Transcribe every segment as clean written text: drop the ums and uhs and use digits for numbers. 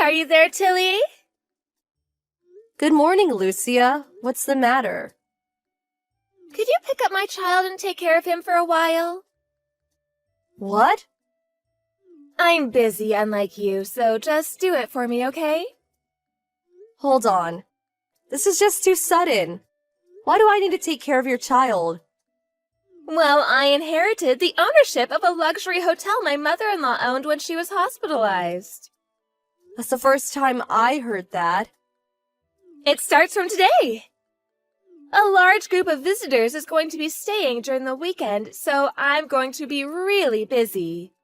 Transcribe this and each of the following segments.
are you there, Tilly? Good morning, Lucia. What's the matter? Could you pick up my child and take care of him for a while? What? I'm busy, unlike you, so just do it for me, okay? Hold on. This is just too sudden. Why do I need to take care of your child? Well, I inherited the ownership of a luxury hotel my mother-in-law owned when she was hospitalized. That's the first time I heard that. It starts from today. A large group of visitors is going to be staying during the weekend, so I'm going to be really busy.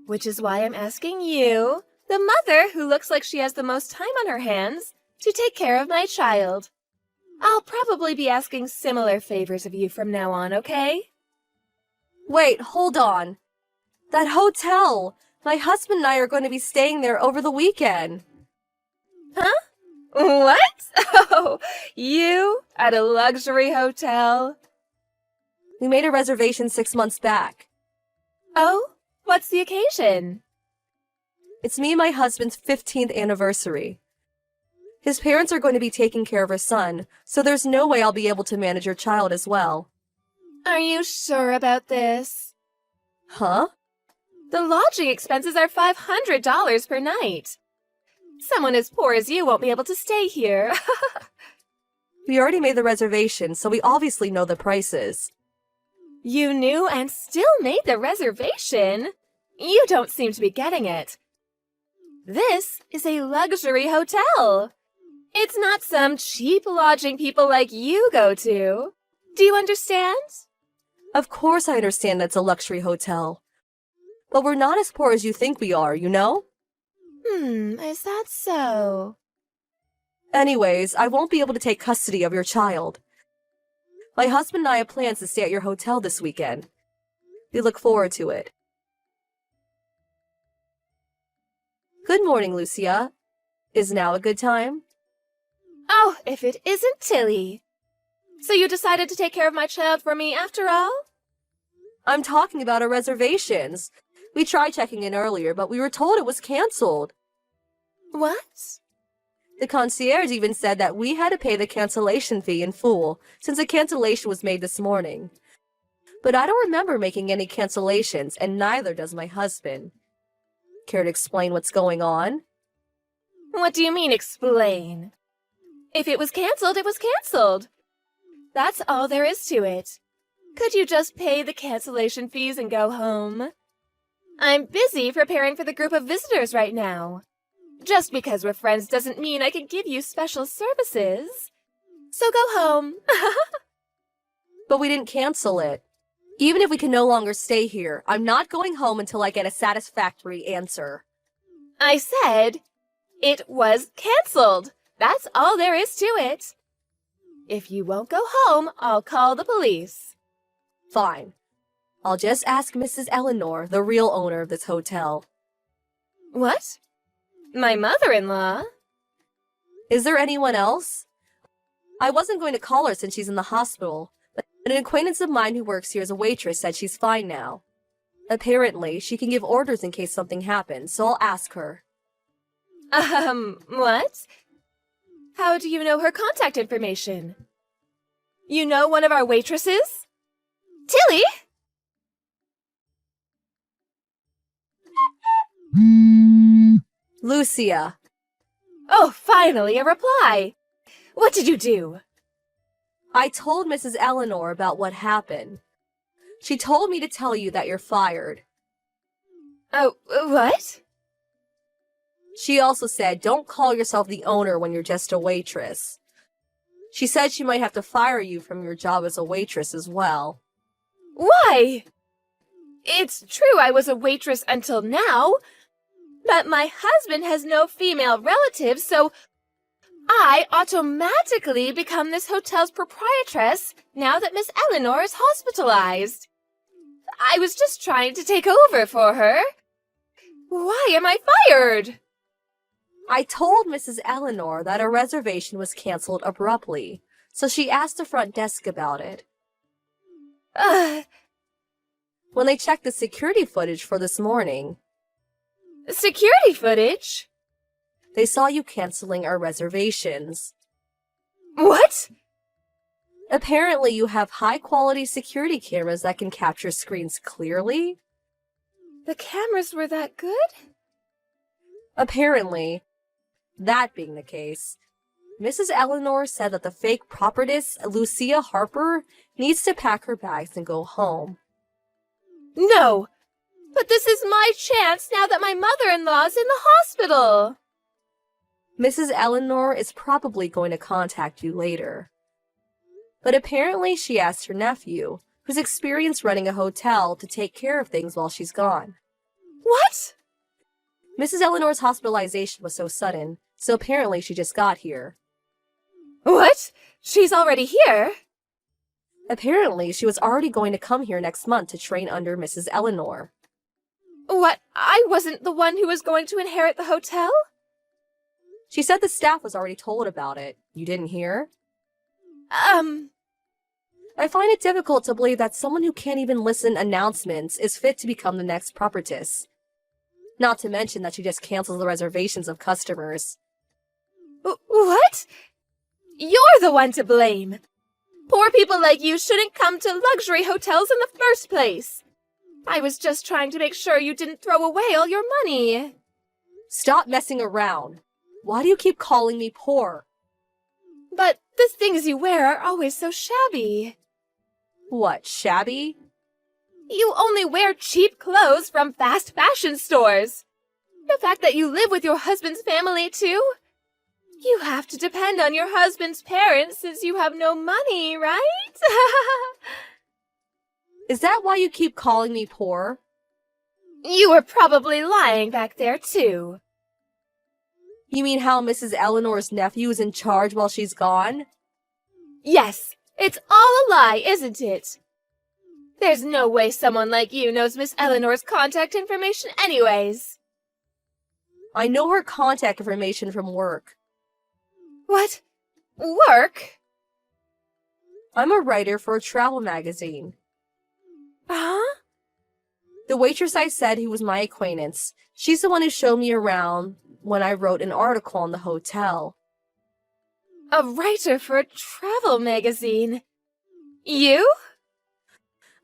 Which is why I'm asking you, the mother who looks like she has the most time on her hands, to take care of my child. I'll probably be asking similar favors of you from now on, okay? Wait, hold on. That hotel! My husband and I are going to be staying there over the weekend. Huh? What? Oh, you at a luxury hotel? We made a reservation 6 months back. Oh, what's the occasion? It's me and my husband's 15th anniversary. His parents are going to be taking care of our son, so there's no way I'll be able to manage your child as well. Are you sure about this? Huh? The lodging expenses are $500 per night. Someone as poor as you won't be able to stay here. We already made the reservation, so we obviously know the prices. You knew and still made the reservation? You don't seem to be getting it. This is a luxury hotel. It's not some cheap lodging people like you go to. Do you understand? Of course I understand that's a luxury hotel. But we're not as poor as you think we are, you know? Is that so? Anyways, I won't be able to take custody of your child. My husband and I have plans to stay at your hotel this weekend. We look forward to it. Good morning, Lucia. Is now a good time? Oh, if it isn't Tilly. So you decided to take care of my child for me after all? I'm talking about our reservations. We tried checking in earlier, but we were told it was canceled. What? The concierge even said that we had to pay the cancellation fee in full, since the cancellation was made this morning. But I don't remember making any cancellations, and neither does my husband. Care to explain what's going on? What do you mean, explain? If it was canceled, it was canceled. That's all there is to it. Could you just pay the cancellation fees and go home? I'm busy preparing for the group of visitors right now. Just because we're friends doesn't mean I can give you special services. So go home. But we didn't cancel it. Even if we can no longer stay here, I'm not going home until I get a satisfactory answer. I said it was canceled. That's all there is to it. If you won't go home, I'll call the police. Fine. I'll just ask Mrs. Eleanor, the real owner of this hotel. What? My mother-in-law? Is there anyone else? I wasn't going to call her since she's in the hospital, but an acquaintance of mine who works here as a waitress said she's fine now. Apparently, she can give orders in case something happens, so I'll ask her. What? How do you know her contact information? You know one of our waitresses? Tilly? Lucia. Oh, finally, a reply. What did you do? I told Mrs. Eleanor about what happened. She told me to tell you that you're fired. Oh, what? She also said, don't call yourself the owner when you're just a waitress. She said she might have to fire you from your job as a waitress as well. Why? It's true I was a waitress until now, but my husband has no female relatives, so I automatically become this hotel's proprietress now that Miss Eleanor is hospitalized. I was just trying to take over for her. Why am I fired? I told Mrs. Eleanor that her reservation was canceled abruptly, so she asked the front desk about it. When they checked the security footage for this morning. Security footage? They saw you canceling our reservations. What? Apparently, you have high-quality security cameras that can capture screens clearly. The cameras were that good? Apparently. That being the case, Mrs. Eleanor said that the fake prophetess, Lucia Harper, needs to pack her bags and go home. No! But this is my chance now that my mother-in-law's in the hospital! Mrs. Eleanor is probably going to contact you later. But apparently she asked her nephew, who's experienced running a hotel, to take care of things while she's gone. What? Mrs. Eleanor's hospitalization was so sudden, so apparently she just got here. What? She's already here? Apparently she was already going to come here next month to train under Mrs. Eleanor. What? I wasn't the one who was going to inherit the hotel? She said the staff was already told about it. You didn't hear? I find it difficult to believe that someone who can't even listen to announcements is fit to become the next prophetess. Not to mention that she just cancels the reservations of customers. What? You're the one to blame. Poor people like you shouldn't come to luxury hotels in the first place. I was just trying to make sure you didn't throw away all your money. Stop messing around. Why do you keep calling me poor? But the things you wear are always so shabby. What, shabby? You only wear cheap clothes from fast fashion stores. The fact that you live with your husband's family, too? You have to depend on your husband's parents since you have no money, right? Is that why you keep calling me poor? You were probably lying back there, too. You mean how Mrs. Eleanor's nephew is in charge while she's gone? Yes, it's all a lie, isn't it? There's no way someone like you knows Miss Eleanor's contact information anyways. I know her contact information from work. What? Work? I'm a writer for a travel magazine. Huh? The waitress I said who was my acquaintance, she's the one who showed me around when I wrote an article on the hotel. A writer for a travel magazine? You?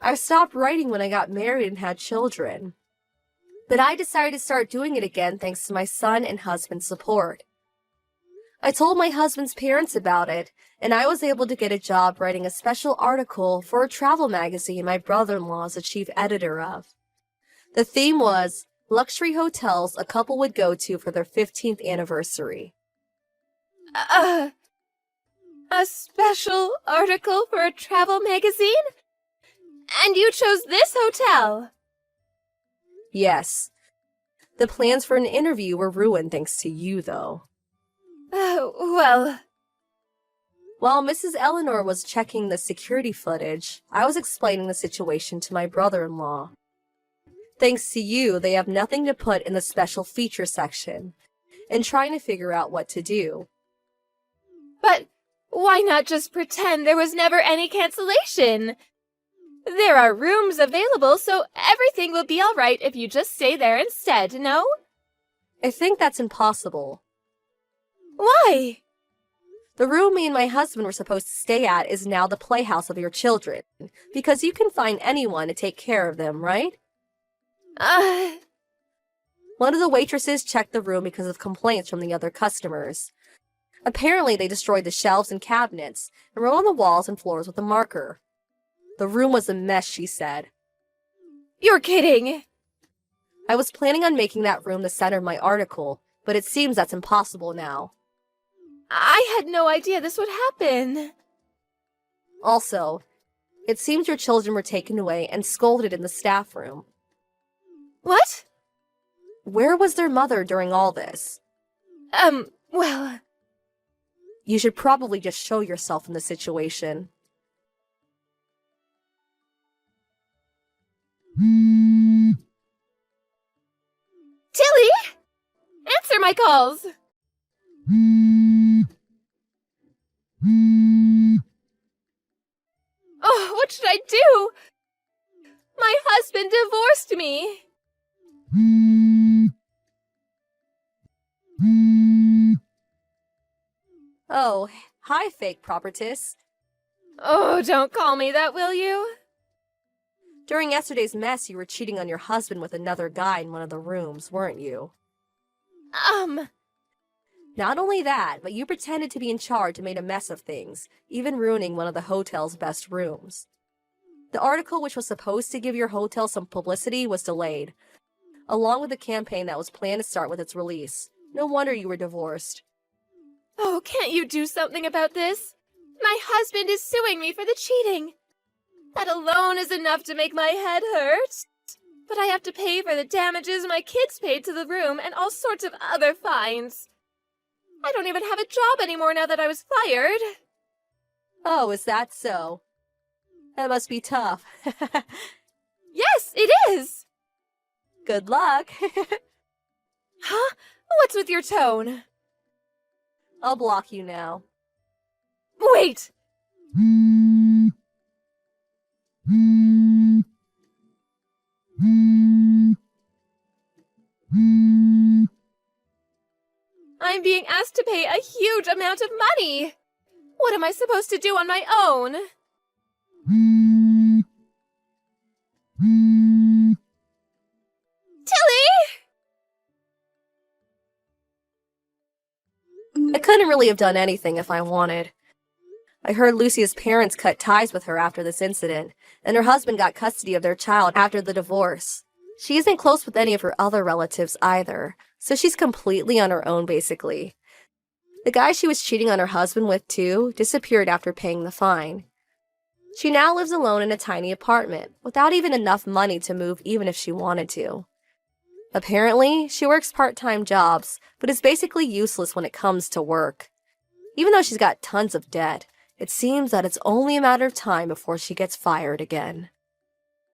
I stopped writing when I got married and had children. But I decided to start doing it again thanks to my son and husband's support. I told my husband's parents about it, and I was able to get a job writing a special article for a travel magazine my brother-in-law is the chief editor of. The theme was luxury hotels a couple would go to for their 15th anniversary. A special article for a travel magazine? And you chose this hotel? Yes. The plans for an interview were ruined thanks to you, though. Well... While Mrs. Eleanor was checking the security footage, I was explaining the situation to my brother-in-law. Thanks to you, they have nothing to put in the special feature section, and trying to figure out what to do. But why not just pretend there was never any cancellation? There are rooms available, so everything will be all right if you just stay there instead, no? I think that's impossible. Why? The room me and my husband were supposed to stay at is now the playhouse of your children, because you can find anyone to take care of them, right? One of the waitresses checked the room because of complaints from the other customers. Apparently, they destroyed the shelves and cabinets and wrote on the walls and floors with a marker. The room was a mess, she said. You're kidding! I was planning on making that room the center of my article, but it seems that's impossible now. I had no idea this would happen. Also, it seems your children were taken away and scolded in the staff room. What? Where was their mother during all this? Well... You should probably just show yourself in the situation. Tilly! Answer my calls! Oh, what should I do? My husband divorced me. Oh, hi, fake propertiss. Oh, don't call me that, will you? During yesterday's mess, you were cheating on your husband with another guy in one of the rooms, weren't you? Not only that, but you pretended to be in charge and made a mess of things, even ruining one of the hotel's best rooms. The article, which was supposed to give your hotel some publicity, was delayed, along with the campaign that was planned to start with its release. No wonder you were divorced. Oh, can't you do something about this? My husband is suing me for the cheating. That alone is enough to make my head hurt. But I have to pay for the damages my kids paid to the room and all sorts of other fines. I don't even have a job anymore now that I was fired. Oh, is that so? That must be tough. Yes, it is! Good luck. Huh? What's with your tone? I'll block you now. Wait! I'm being asked to pay a huge amount of money. What am I supposed to do on my own? Tilly! I couldn't really have done anything if I wanted. I heard Lucia's parents cut ties with her after this incident, and her husband got custody of their child after the divorce. She isn't close with any of her other relatives either, so she's completely on her own basically. The guy she was cheating on her husband with too disappeared after paying the fine. She now lives alone in a tiny apartment, without even enough money to move even if she wanted to. Apparently, she works part-time jobs, but is basically useless when it comes to work. Even though she's got tons of debt, it seems that it's only a matter of time before she gets fired again.